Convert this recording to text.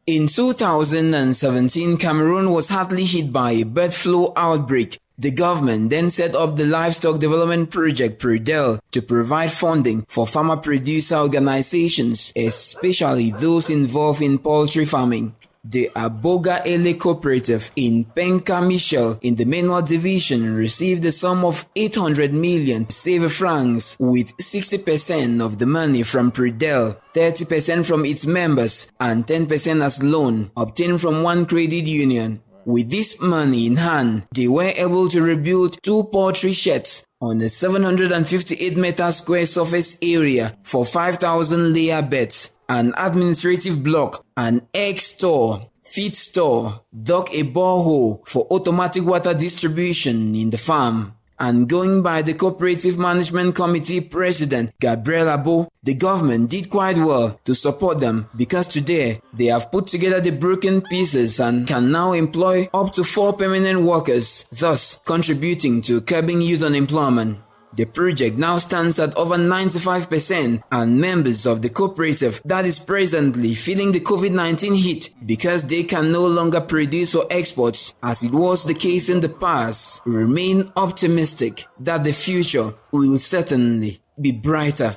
In 2017, Cameroon was hardly hit by a bird flu outbreak. The government then set up the Livestock Development Project (PRIDEL) to provide funding for farmer producer organizations, especially those involved in poultry farming. The Aboga Ele Cooperative in Penka, Michel, in the Manuel Division, received a sum of 800 million CFA francs, with 60% of the money from PRIDEL, 30% from its members, and 10% as loan obtained from one credit union. With this money in hand, they were able to rebuild 2 poultry sheds on a 758-meter square surface area for 5,000 layer beds, an administrative block, an egg store, feed store, dug a borehole for automatic water distribution in the farm. And going by the Cooperative Management Committee President Gabriel Abo, the government did quite well to support them because today they have put together the broken pieces and can now employ up to 4 permanent workers, thus contributing to curbing youth unemployment. The project now stands at over 95%, and members of the cooperative that is presently feeling the COVID-19 hit because they can no longer produce for exports as it was the case in the past remain optimistic that the future will certainly be brighter.